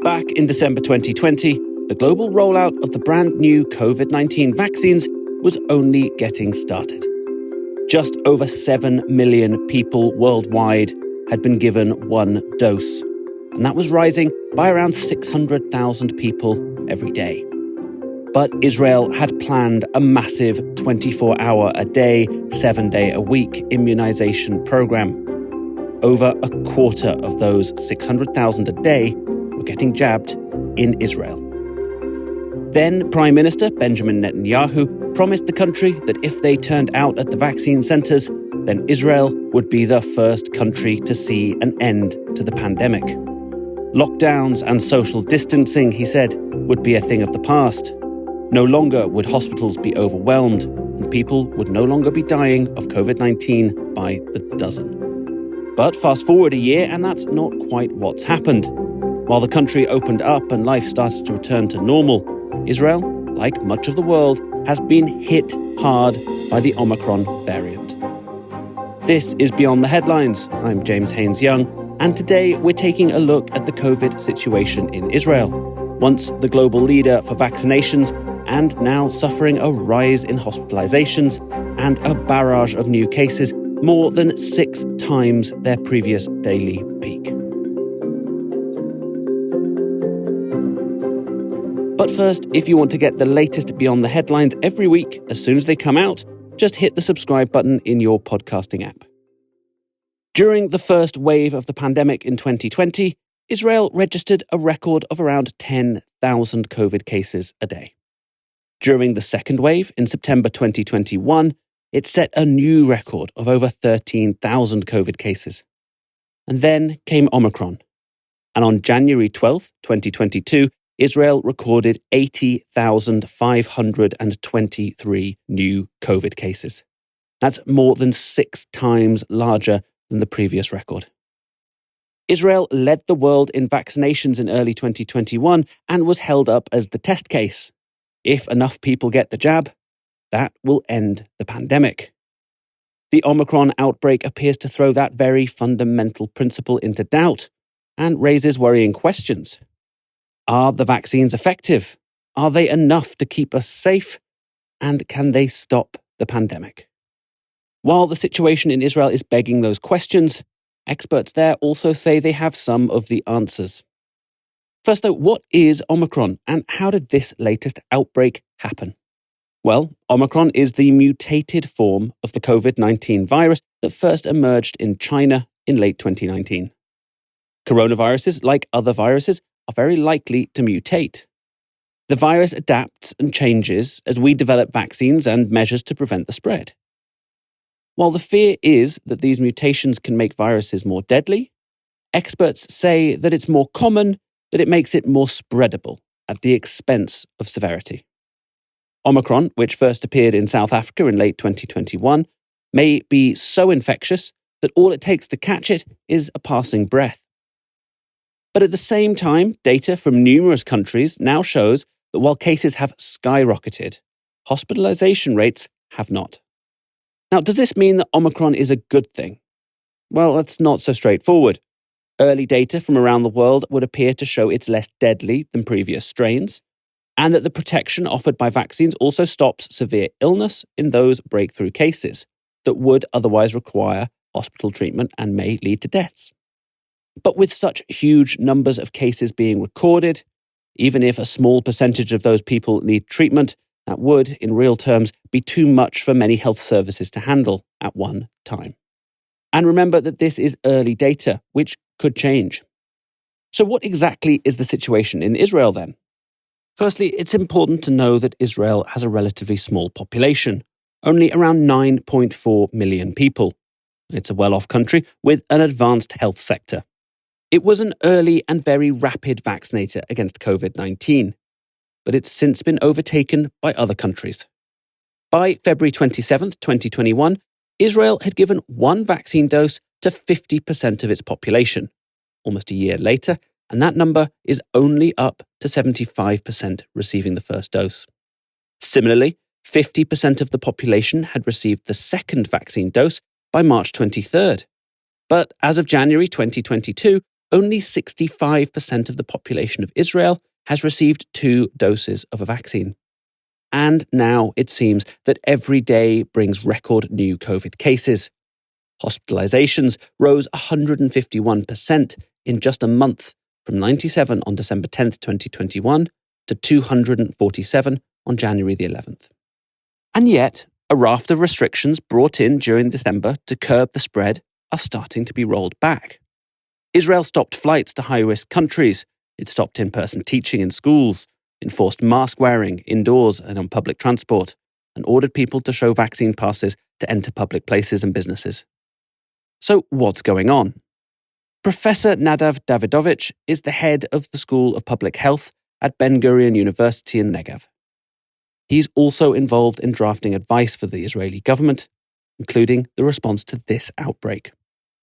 Back in December 2020, the global rollout of the brand new COVID-19 vaccines was only getting started. Just over 7 million people worldwide had been given one dose, and that was rising by around 600,000 people every day. But Israel had planned a massive 24-hour-a-day, 7-day-a-week immunization program. Over a quarter of those 600,000 a day were getting jabbed in Israel. Then Prime Minister Benjamin Netanyahu promised the country that if they turned out at the vaccine centres, then Israel would be the first country to see an end to the pandemic. Lockdowns and social distancing, he said, would be a thing of the past. No longer would hospitals be overwhelmed, and people would no longer be dying of COVID-19 by the dozen. But fast forward a year, and that's not quite what's happened. While the country opened up and life started to return to normal, Israel, like much of the world, has been hit hard by the Omicron variant. This is Beyond the Headlines. I'm James Haines Young, and today we're taking a look at the COVID situation in Israel, once the global leader for vaccinations and now suffering a rise in hospitalisations and a barrage of new cases, more than 6 times their previous daily peak. But first, if you want to get the latest Beyond the Headlines every week, as soon as they come out, just hit the subscribe button in your podcasting app. During the first wave of the pandemic in 2020, Israel registered a record of around 10,000 COVID cases a day. During the second wave in September 2021, it set a new record of over 13,000 COVID cases. And then came Omicron. And on January 12, 2022, Israel recorded 80,523 new COVID cases. That's more than 6 times larger than the previous record. Israel led the world in vaccinations in early 2021 and was held up as the test case. If enough people get the jab, that will end the pandemic. The Omicron outbreak appears to throw that very fundamental principle into doubt and raises worrying questions. Are the vaccines effective? Are they enough to keep us safe? And can they stop the pandemic? While the situation in Israel is begging those questions, experts there also say they have some of the answers. First though, what is Omicron and how did this latest outbreak happen? Well, Omicron is the mutated form of the COVID-19 virus that first emerged in China in late 2019. Coronaviruses, like other viruses, are very likely to mutate. The virus adapts and changes as we develop vaccines and measures to prevent the spread. While the fear is that these mutations can make viruses more deadly, experts say that it's more common, that it makes it more spreadable at the expense of severity. Omicron, which first appeared in South Africa in late 2021, may be so infectious that all it takes to catch it is a passing breath. But at the same time, data from numerous countries now shows that while cases have skyrocketed, hospitalisation rates have not. Now, does this mean that Omicron is a good thing? Well, that's not so straightforward. Early data from around the world would appear to show it's less deadly than previous strains, and that the protection offered by vaccines also stops severe illness in those breakthrough cases that would otherwise require hospital treatment and may lead to deaths. But with such huge numbers of cases being recorded, even if a small percentage of those people need treatment, that would, in real terms, be too much for many health services to handle at one time. And remember that this is early data, which could change. So what exactly is the situation in Israel then? Firstly, it's important to know that Israel has a relatively small population, only around 9.4 million people. It's a well-off country with an advanced health sector. It was an early and very rapid vaccinator against COVID-19, but it's since been overtaken by other countries. By February 27, 2021, Israel had given one vaccine dose to 50% of its population, almost a year later, and that number is only up to 75% receiving the first dose. Similarly, 50% of the population had received the second vaccine dose by March 23rd. But as of January 2022, only 65% of the population of Israel has received 2 doses of a vaccine. And now it seems that every day brings record new COVID cases. Hospitalisations rose 151% in just a month, from 97 on December 10th, 2021 to 247 on January the 11th. And yet, a raft of restrictions brought in during December to curb the spread are starting to be rolled back. Israel stopped flights to high-risk countries. It stopped in-person teaching in schools, enforced mask wearing indoors and on public transport, and ordered people to show vaccine passes to enter public places and businesses. So what's going on? Professor Nadav Davidovich is the head of the School of Public Health at Ben-Gurion University in Negev. He's also involved in drafting advice for the Israeli government, including the response to this outbreak.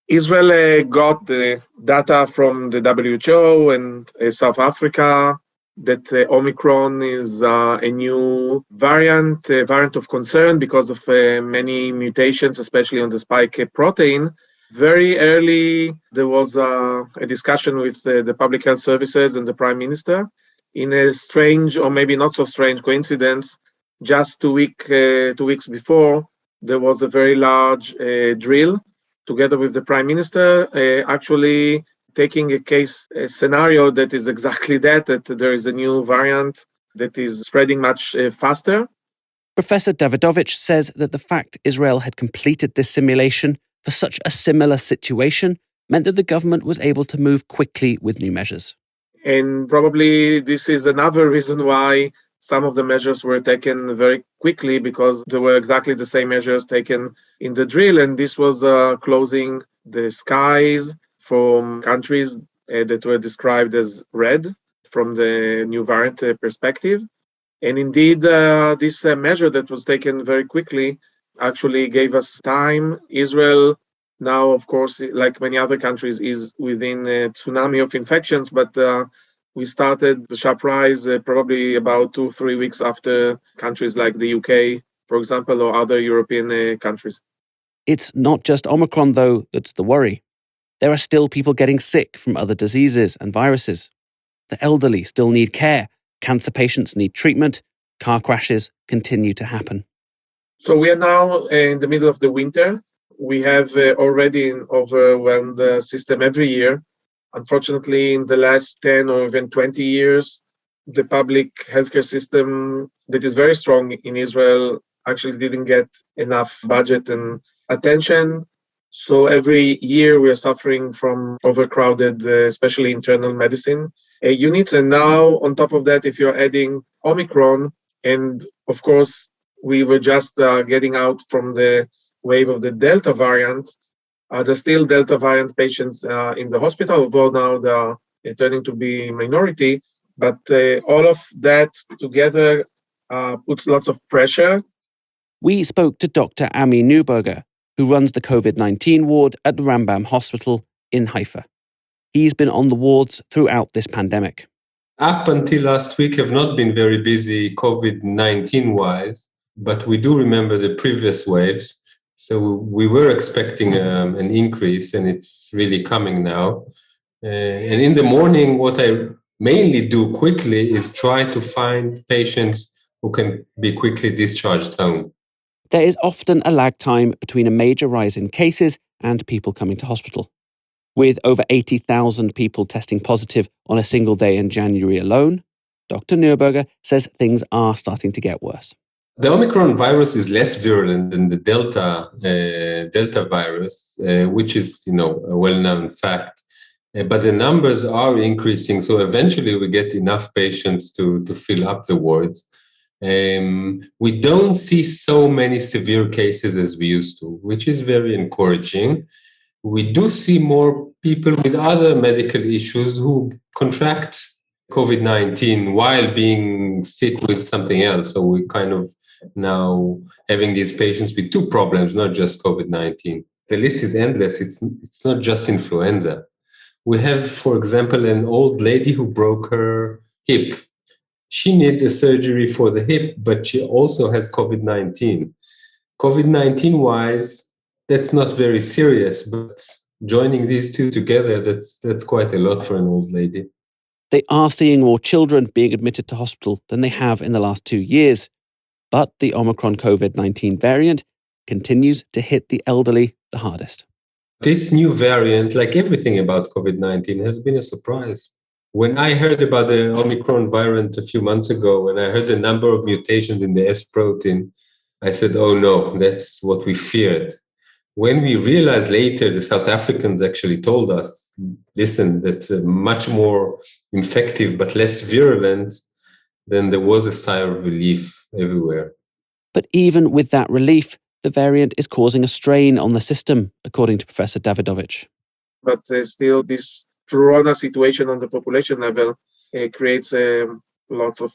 Israel got the data from the WHO and South Africa that Omicron is a new variant of concern because of many mutations, especially on the spike protein. Very early, there was a discussion with the public health services and the prime minister. In a strange, or maybe not so strange coincidence, just 2 weeks before, there was a very large drill together with the prime minister, actually taking a scenario that is exactly that there is a new variant that is spreading much faster. Professor Davidovich says that the fact Israel had completed this simulation for such a similar situation meant that the government was able to move quickly with new measures. And probably this is another reason why some of the measures were taken very quickly, because there were exactly the same measures taken in the drill. And this was closing the skies from countries that were described as red from the new variant perspective. And indeed, this measure that was taken very quickly actually gave us time. Israel now, of course, like many other countries, is within a tsunami of infections, but we started the sharp rise probably about 2-3 weeks after countries like the UK, for example, or other European countries. It's not just Omicron, though, that's the worry. There are still people getting sick from other diseases and viruses. The elderly still need care. Cancer patients need treatment. Car crashes continue to happen. So we are now in the middle of the winter. We have already an overwhelmed system every year. Unfortunately, in the last 10 or even 20 years, the public healthcare system that is very strong in Israel actually didn't get enough budget and attention. So every year we are suffering from overcrowded, especially internal medicine units. And now, on top of that, if you're adding Omicron, and of course, we were just getting out from the wave of the Delta variant, there's still Delta variant patients in the hospital, although now they're turning to be minority. But all of that together puts lots of pressure. We spoke to Dr. Ami Neuberger, who runs the COVID-19 ward at the Rambam Hospital in Haifa. He's been on the wards throughout this pandemic. Up until last week have not been very busy COVID-19-wise, but we do remember the previous waves. So we were expecting an increase, and it's really coming now. And in the morning, what I mainly do quickly is try to find patients who can be quickly discharged home. There is often a lag time between a major rise in cases and people coming to hospital. With over 80,000 people testing positive on a single day in January alone, Dr. Neuberger says things are starting to get worse. The Omicron virus is less virulent than the Delta virus, which is, a well-known fact. But the numbers are increasing, so eventually we get enough patients to fill up the wards. We don't see so many severe cases as we used to, which is very encouraging. We do see more people with other medical issues who contract COVID-19 while being sick with something else. So we kind of now having these patients with two problems, not just COVID-19. The list is endless. It's not just influenza. We have, for example, an old lady who broke her hip. She needs a surgery for the hip, but she also has COVID-19. COVID-19 wise, that's not very serious, but joining these two together, that's quite a lot for an old lady. They are seeing more children being admitted to hospital than they have in the last 2 years. But the Omicron COVID-19 variant continues to hit the elderly the hardest. This new variant, like everything about COVID-19, has been a surprise. When I heard about the Omicron variant a few months ago, when I heard the number of mutations in the S protein, I said, oh no, that's what we feared. When we realized later, the South Africans actually told us, listen, that's much more infective but less virulent, then there was a sigh of relief everywhere. But even with that relief, the variant is causing a strain on the system, according to Professor Davidovich. But still, this corona situation on the population level creates lots of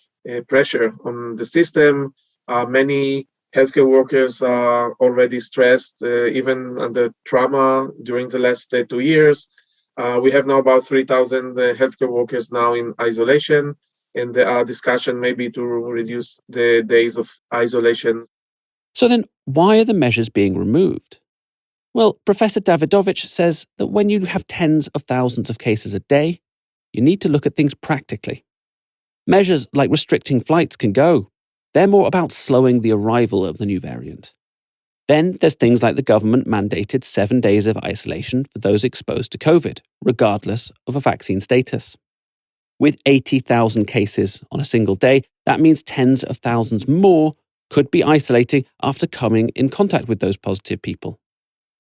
pressure on the system. Many healthcare workers are already stressed, even under trauma during the last 2 years. We have now about 3,000 healthcare workers now in isolation, and there are discussions maybe to reduce the days of isolation. So then, why are the measures being removed? Well, Professor Davidovich says that when you have tens of thousands of cases a day, you need to look at things practically. Measures like restricting flights can go. They're more about slowing the arrival of the new variant. Then there's things like the government-mandated 7 days of isolation for those exposed to COVID, regardless of a vaccine status. With 80,000 cases on a single day, that means tens of thousands more could be isolating after coming in contact with those positive people.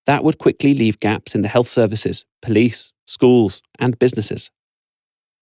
That would quickly leave gaps in the health services, police, schools, and businesses.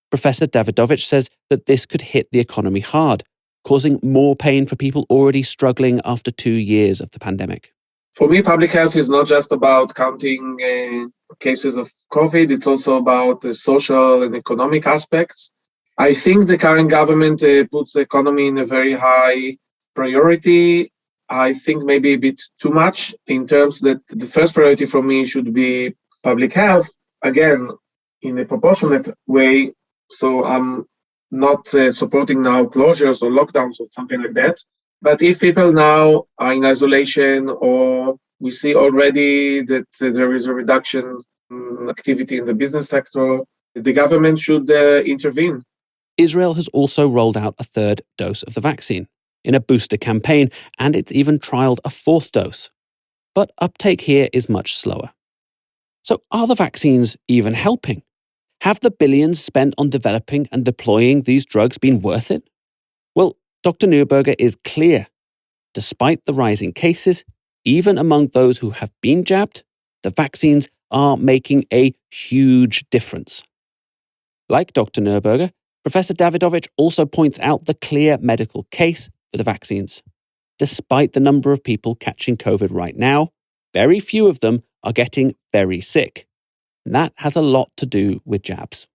Professor Davidovich says that this could hit the economy hard, causing more pain for people already struggling after 2 years of the pandemic. For me, public health is not just about counting cases of COVID, it's also about the social and economic aspects. I think the current government puts the economy in a very high priority. I think maybe a bit too much in terms that the first priority for me should be public health, again, in a proportionate way. So I'm not supporting now closures or lockdowns or something like that. But if people now are in isolation, or we see already that there is a reduction in activity in the business sector, the government should intervene. Israel has also rolled out a third dose of the vaccine in a booster campaign, and it's even trialled a fourth dose. But uptake here is much slower. So are the vaccines even helping? Have the billions spent on developing and deploying these drugs been worth it? Well, Dr. Neuberger is clear. Despite the rising cases, even among those who have been jabbed, the vaccines are making a huge difference. Like Dr. Neuberger, Professor Davidovich also points out the clear medical case for the vaccines. Despite the number of people catching COVID right now, very few of them are getting very sick. And that has a lot to do with jabs.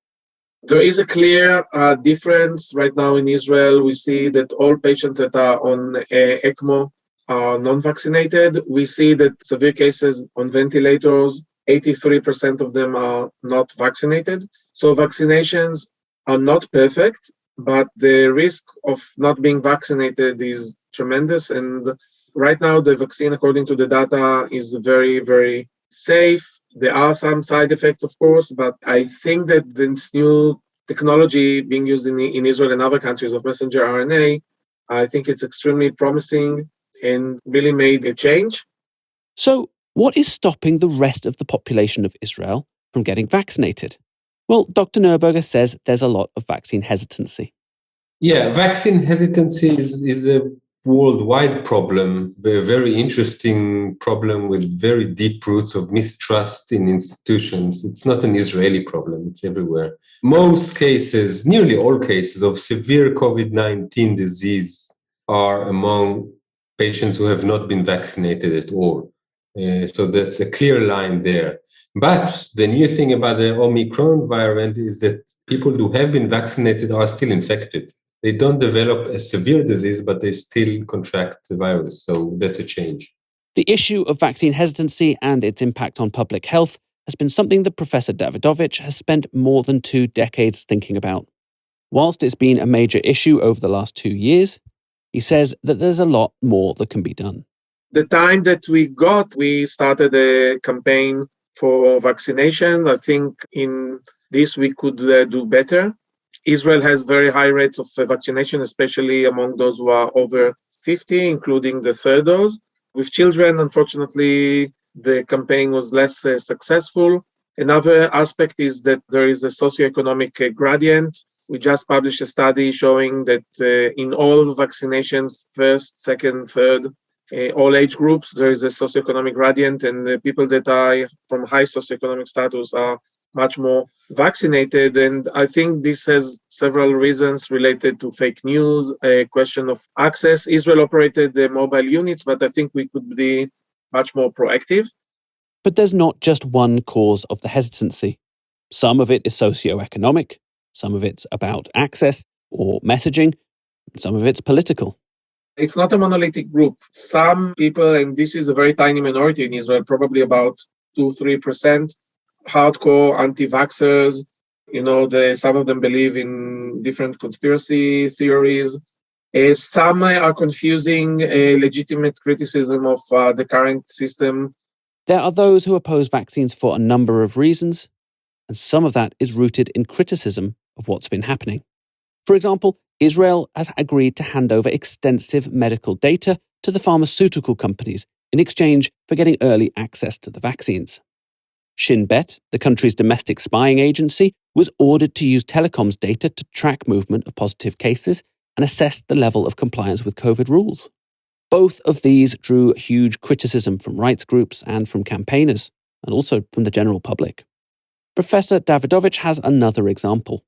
There is a clear difference right now in Israel. We see that all patients that are on ECMO are non-vaccinated. We see that severe cases on ventilators, 83% of them are not vaccinated. So vaccinations are not perfect, but the risk of not being vaccinated is tremendous. And right now, the vaccine, according to the data, is very, very safe. There are some side effects, of course, but I think that this new technology being used in Israel and other countries of messenger RNA, I think it's extremely promising and really made a change. So, what is stopping the rest of the population of Israel from getting vaccinated? Well, Dr. Neuberger says there's a lot of vaccine hesitancy. Yeah, vaccine hesitancy is a worldwide problem, a very interesting problem with very deep roots of mistrust in institutions. It's not an Israeli problem, it's everywhere. Most cases, nearly all cases of severe COVID-19 disease are among patients who have not been vaccinated at all. So that's a clear line there. But the new thing about the Omicron variant is that people who have been vaccinated are still infected. They don't develop a severe disease, but they still contract the virus. So that's a change. The issue of vaccine hesitancy and its impact on public health has been something that Professor Davidovich has spent more than 2 decades thinking about. Whilst it's been a major issue over the last 2 years, he says that there's a lot more that can be done. The time that we started a campaign for vaccination. I think in this we could do better. Israel has very high rates of vaccination, especially among those who are over 50, including the third dose. With children, unfortunately, the campaign was less successful. Another aspect is that there is a socioeconomic gradient. We just published a study showing that in all vaccinations, first, second, third, all age groups, there is a socioeconomic gradient, and the people that are from high socioeconomic status are much more vaccinated. And I think this has several reasons related to fake news, a question of access. Israel operated the mobile units, but I think we could be much more proactive. But there's not just one cause of the hesitancy. Some of it is socioeconomic, some of it's about access or messaging, some of it's political. It's not a monolithic group. Some people, and this is a very tiny minority in Israel, probably about 2-3%, hardcore anti-vaxxers. Some of them believe in different conspiracy theories. Some are confusing legitimate criticism of the current system. There are those who oppose vaccines for a number of reasons, and some of that is rooted in criticism of what's been happening. For example, Israel has agreed to hand over extensive medical data to the pharmaceutical companies in exchange for getting early access to the vaccines. Shin Bet, the country's domestic spying agency, was ordered to use telecoms data to track movement of positive cases and assess the level of compliance with COVID rules. Both of these drew huge criticism from rights groups and from campaigners, and also from the general public. Professor Davidovich has another example.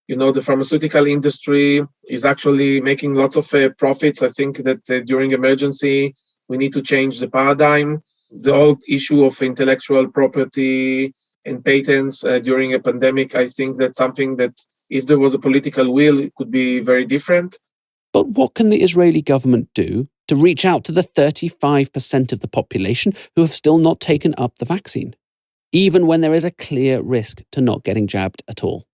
The pharmaceutical industry is actually making lots of profits. I think that during emergency, we need to change the paradigm. The whole issue of intellectual property and patents during a pandemic, I think that's something that if there was a political will, it could be very different. But what can the Israeli government do to reach out to the 35% of the population who have still not taken up the vaccine, even when there is a clear risk to not getting jabbed at all?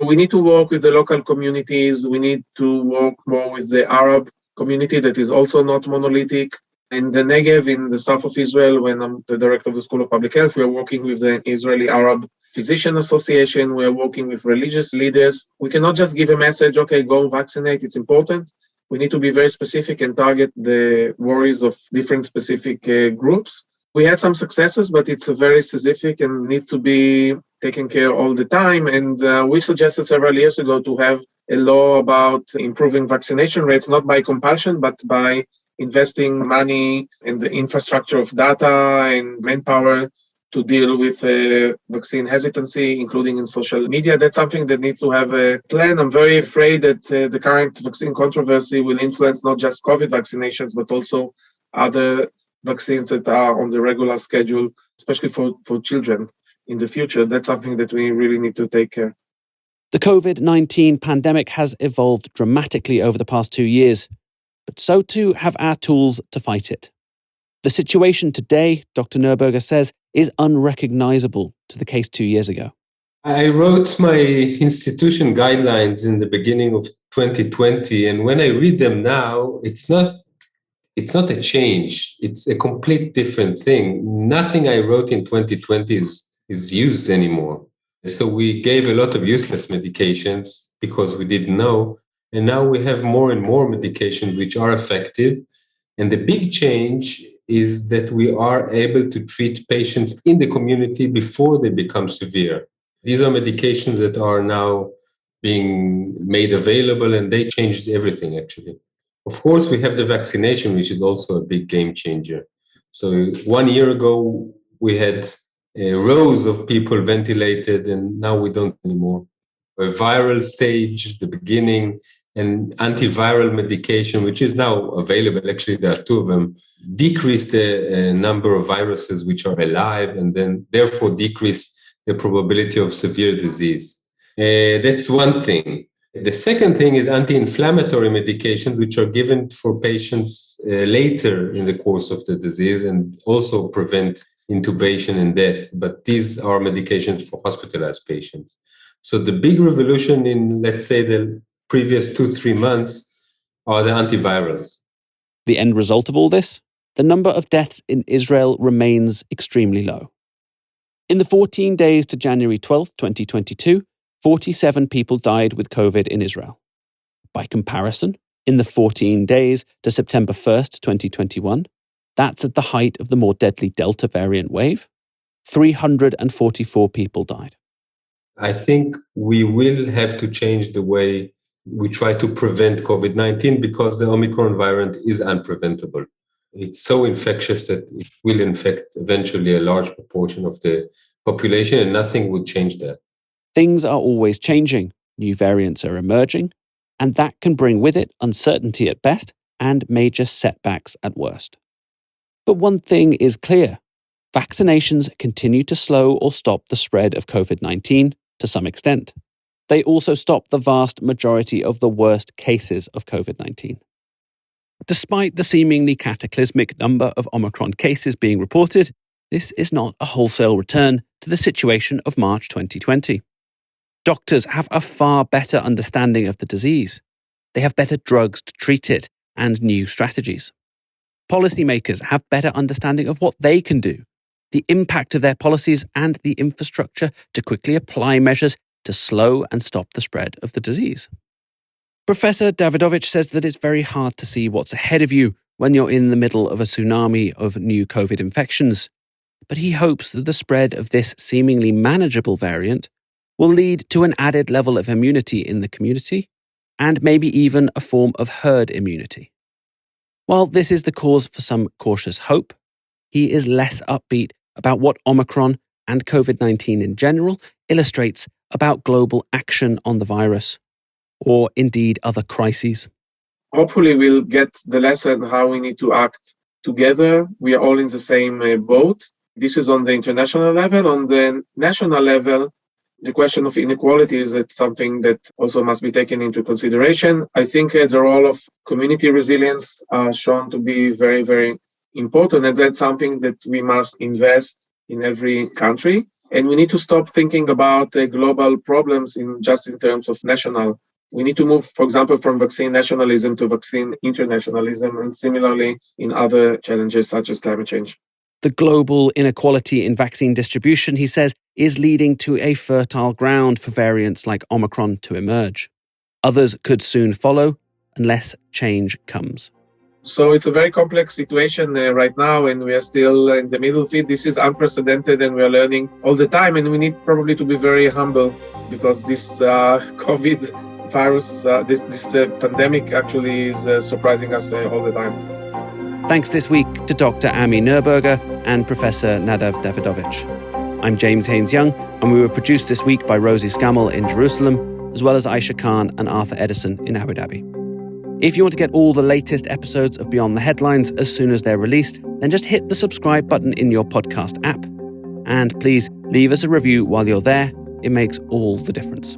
We need to work with the local communities. We need to work more with the Arab community that is also not monolithic. In the Negev, in the south of Israel, when I'm the director of the School of Public Health, we are working with the Israeli Arab Physician Association. We are working with religious leaders. We cannot just give a message, okay, go vaccinate, it's important. We need to be very specific and target the worries of different specific groups. We had some successes, but it's very specific and need to be taken care all the time. And we suggested several years ago to have a law about improving vaccination rates, not by compulsion, but by investing money in the infrastructure of data and manpower to deal with vaccine hesitancy, including in social media. That's something that needs to have a plan. I'm very afraid that the current vaccine controversy will influence not just COVID vaccinations, but also other vaccines that are on the regular schedule, especially for children in the future. That's something that we really need to take care. The COVID-19 pandemic has evolved dramatically over the past 2 years, but so too have our tools to fight it. The situation today, Dr. Neuberger says, is unrecognizable to the case 2 years ago. I wrote my institution guidelines in the beginning of 2020, and when I read them now, it's not a change. It's a complete different thing. Nothing I wrote in 2020 is used anymore. So we gave a lot of useless medications because we didn't know. And now we have more and more medications which are effective. And the big change is that we are able to treat patients in the community before they become severe. These are medications that are now being made available, and they changed everything, actually. Of course, we have the vaccination, which is also a big game changer. So 1 year ago, we had rows of people ventilated, and now we don't anymore. A viral stage, the beginning, and antiviral medication, which is now available, actually there are 2 of them, decrease the number of viruses which are alive, and then therefore decrease the probability of severe disease. That's one thing. The second thing is anti-inflammatory medications, which are given for patients later in the course of the disease and also prevent intubation and death. But these are medications for hospitalized patients. So the big revolution in, let's say, the previous 2-3 months are the antivirals. The end result of all this? The number of deaths in Israel remains extremely low. In the 14 days to January 12, 2022, 47 people died with COVID in Israel. By comparison, in the 14 days to September 1st, 2021, that's at the height of the more deadly Delta variant wave, 344 people died. I think we will have to change the way we try to prevent COVID-19 because the Omicron variant is unpreventable. It's so infectious that it will infect eventually a large proportion of the population, and nothing would change that. Things are always changing. New variants are emerging, and that can bring with it uncertainty at best and major setbacks at worst. But one thing is clear. Vaccinations continue to slow or stop the spread of COVID-19 to some extent. They also stop the vast majority of the worst cases of COVID-19. Despite the seemingly cataclysmic number of Omicron cases being reported, this is not a wholesale return to the situation of March 2020. Doctors have a far better understanding of the disease. They have better drugs to treat it and new strategies. Policymakers have better understanding of what they can do, the impact of their policies and the infrastructure to quickly apply measures to slow and stop the spread of the disease. Professor Davidovich says that it's very hard to see what's ahead of you when you're in the middle of a tsunami of new COVID infections, but he hopes that the spread of this seemingly manageable variant will lead to an added level of immunity in the community and maybe even a form of herd immunity. While this is the cause for some cautious hope, he is less upbeat about what Omicron and COVID-19 in general illustrates about global action on the virus, or indeed other crises. Hopefully we'll get the lesson how we need to act together. We are all in the same boat. This is on the international level. On the national level, the question of inequality is something that also must be taken into consideration. I think the role of community resilience are shown to be very, very important, and that's something that we must invest in every country. And we need to stop thinking about global problems in terms of national. We need to move, for example, from vaccine nationalism to vaccine internationalism, and similarly in other challenges such as climate change. The global inequality in vaccine distribution, he says, is leading to a fertile ground for variants like Omicron to emerge. Others could soon follow unless change comes. So it's a very complex situation right now, and we are still in the middle of it. This is unprecedented, and we are learning all the time, and we need probably to be very humble because this COVID virus, this pandemic actually is surprising us all the time. Thanks this week to Dr. Ami Nerberger and Professor Nadav Davidovich. I'm James Haines Young, and we were produced this week by Rosie Scammell in Jerusalem, as well as Aisha Khan and Arthur Edison in Abu Dhabi. If you want to get all the latest episodes of Beyond the Headlines as soon as they're released, then just hit the subscribe button in your podcast app. And please leave us a review while you're there. It makes all the difference.